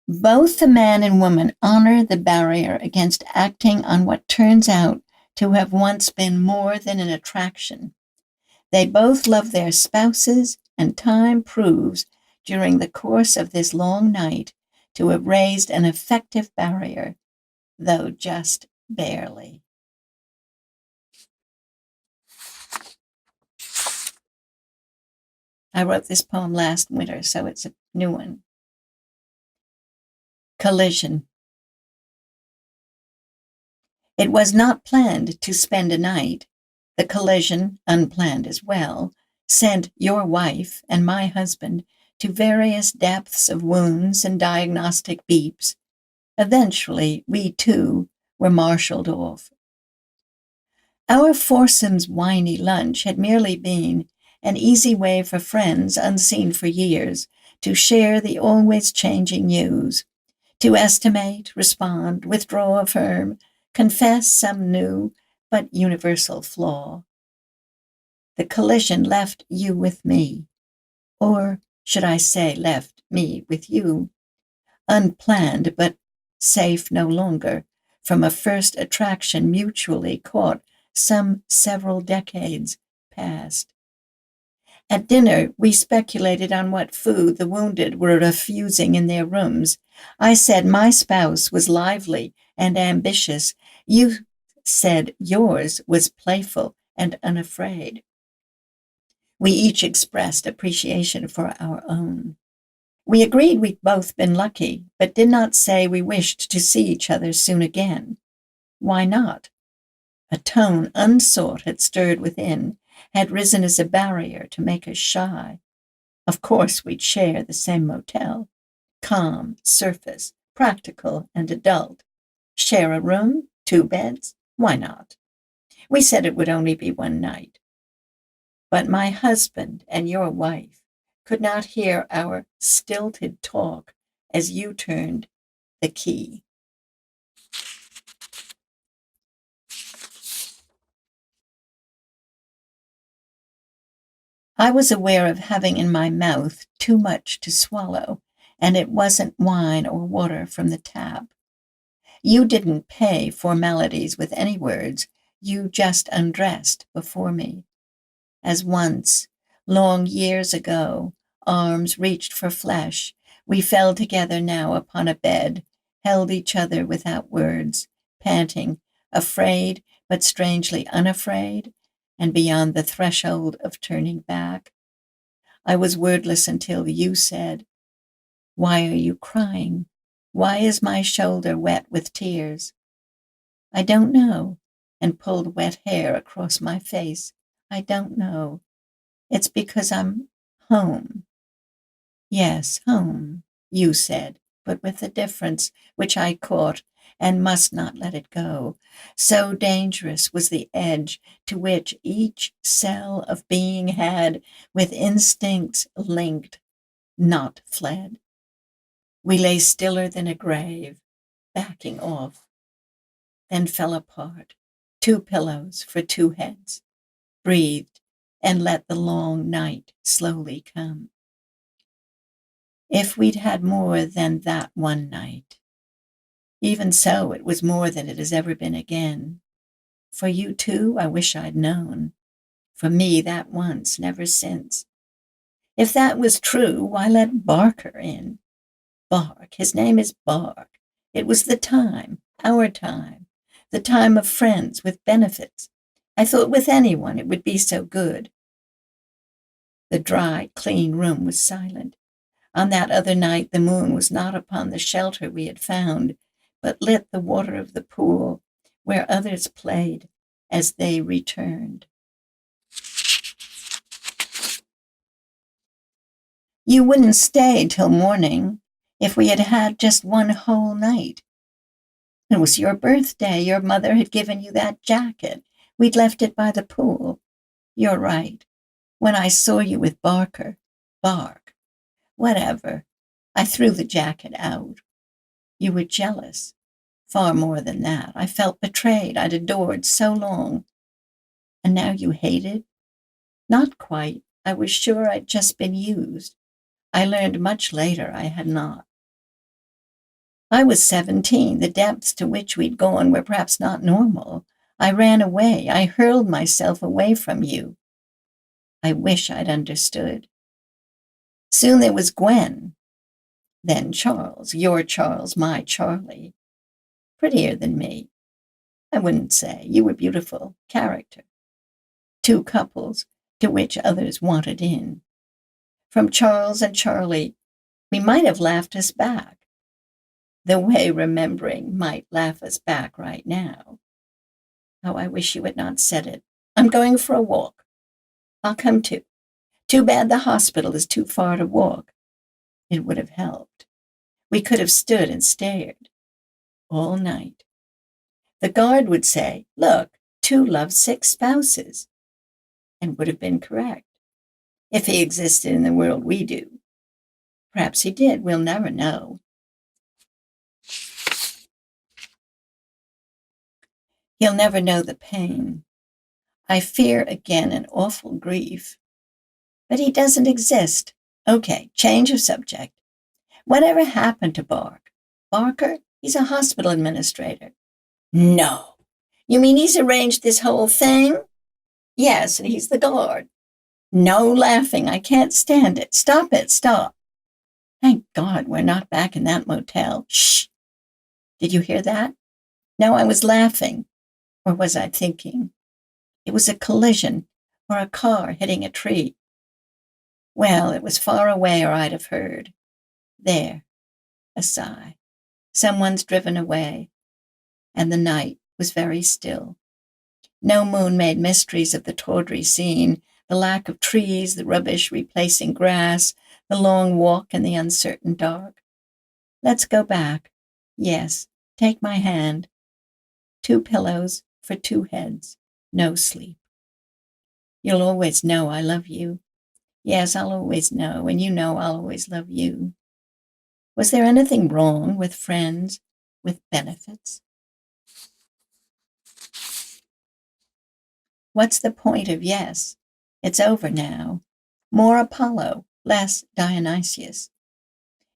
Both the man and woman honor the barrier against acting on what turns out to have once been more than an attraction. They both love their spouses, and time proves, during the course of this long night, to have raised an effective barrier, though just barely. I wrote this poem last winter, so it's a new one. Collision. It was not planned to spend a night. The collision, unplanned as well, sent your wife and my husband to various depths of wounds and diagnostic beeps. Eventually, we too were marshaled off. Our foursome's whiny lunch had merely been an easy way for friends unseen for years to share the always changing news, to estimate, respond, withdraw, affirm, confess some new but universal flaw. The collision left you with me, or should I say, left me with you, unplanned but safe no longer from a first attraction mutually caught some several decades past. At dinner, we speculated on what food the wounded were refusing in their rooms. I said my spouse was lively and ambitious. You said yours was playful and unafraid. We each expressed appreciation for our own. We agreed we'd both been lucky, but did not say we wished to see each other soon again. Why not? A tone unsought had stirred within, had risen as a barrier to make us shy. Of course we'd share the same motel. Calm, surface, practical, and adult. Share a room, 2 beds? Why not? We said it would only be one night. But my husband and your wife could not hear our stilted talk as you turned the key. I was aware of having in my mouth too much to swallow, and it wasn't wine or water from the tap. You didn't pay formalities with any words. You just undressed before me. As once, long years ago, arms reached for flesh, we fell together now upon a bed, held each other without words, panting, afraid but strangely unafraid, and beyond the threshold of turning back. I was wordless until you said, "Why are you crying? Why is my shoulder wet with tears?" "I don't know," and pulled wet hair across my face. "I don't know. It's because I'm home." "Yes, home," you said, but with a difference which I caught and must not let it go. So dangerous was the edge to which each cell of being had, with instincts linked, not fled. We lay stiller than a grave, backing off, then fell apart, 2 pillows for 2 heads, breathed, and let the long night slowly come. If we'd had more than that one night, even so, it was more than it has ever been again. For you too, I wish I'd known. For me, that once, never since. If that was true, why let Barker in? Bark, his name is Bark. It was the time, our time, the time of friends with benefits. I thought with anyone it would be so good. The dry, clean room was silent. On that other night, the moon was not upon the shelter we had found, but lit the water of the pool where others played as they returned. You wouldn't stay till morning if we had had just one whole night. It was your birthday. Your mother had given you that jacket. We'd left it by the pool. You're right. When I saw you with Barker, Bark, whatever, I threw the jacket out. You were jealous. Far more than that. I felt betrayed. I'd adored so long. And now you hated? Not quite. I was sure I'd just been used. I learned much later I had not. I was 17. The depths to which we'd gone were perhaps not normal. I ran away. I hurled myself away from you. I wish I'd understood. Soon there was Gwen. Then Charles, your Charles, my Charlie. Prettier than me. I wouldn't say. You were beautiful. Character. Two couples to which others wanted in. From Charles and Charlie, we might have laughed us back, the way remembering might laugh us back right now. Oh, I wish you had not said it. I'm going for a walk. I'll come too. Too bad the hospital is too far to walk. It would have helped. We could have stood and stared all night. The guard would say, look, two lovesick spouses, and would have been correct, if he existed in the world we do. Perhaps he did. We'll never know. He'll never know the pain. I fear again an awful grief. But he doesn't exist. Okay, change of subject. Whatever happened to Bark? Barker? He's a hospital administrator. No. You mean he's arranged this whole thing? Yes, and he's the guard. No laughing. I can't stand it. Stop it. Stop. Thank God we're not back in that motel. Shh. Did you hear that? No, I was laughing. Or was I thinking? It was a collision or a car hitting a tree. Well, it was far away or I'd have heard. There. A sigh. Someone's driven away. And the night was very still. No moon made mysteries of the tawdry scene, the lack of trees, the rubbish replacing grass, the long walk in the uncertain dark. Let's go back. Yes, take my hand. 2 pillows for 2 heads. No sleep. You'll always know I love you. Yes, I'll always know, and you know I'll always love you. Was there anything wrong with friends, with benefits? What's the point of yes? It's over now. More Apollo, less Dionysius.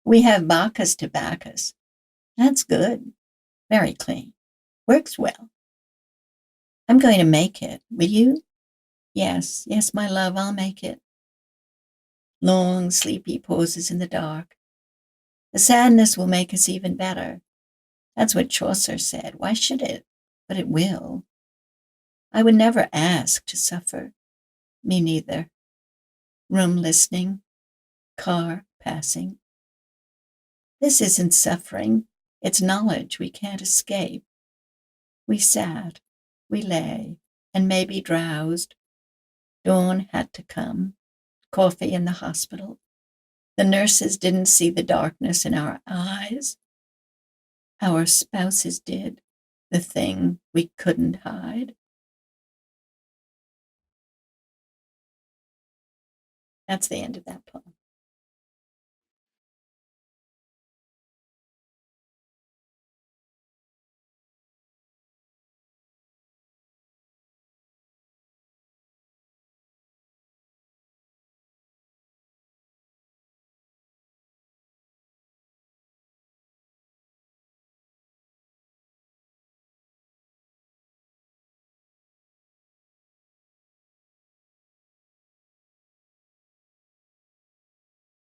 We have Bacchus to back us. That's good. Very clean. Works well. I'm going to make it. Will you? Yes, yes, my love, I'll make it. Long, sleepy pauses in the dark. The sadness will make us even better. That's what Chaucer said. Why should it? But it will. I would never ask to suffer. Me neither. Room listening. Car passing. This isn't suffering. It's knowledge we can't escape. We sat. We lay. And maybe drowsed. Dawn had to come. Coffee in the hospital. The nurses didn't see the darkness in our eyes. Our spouses did, the thing we couldn't hide. That's the end of that poem.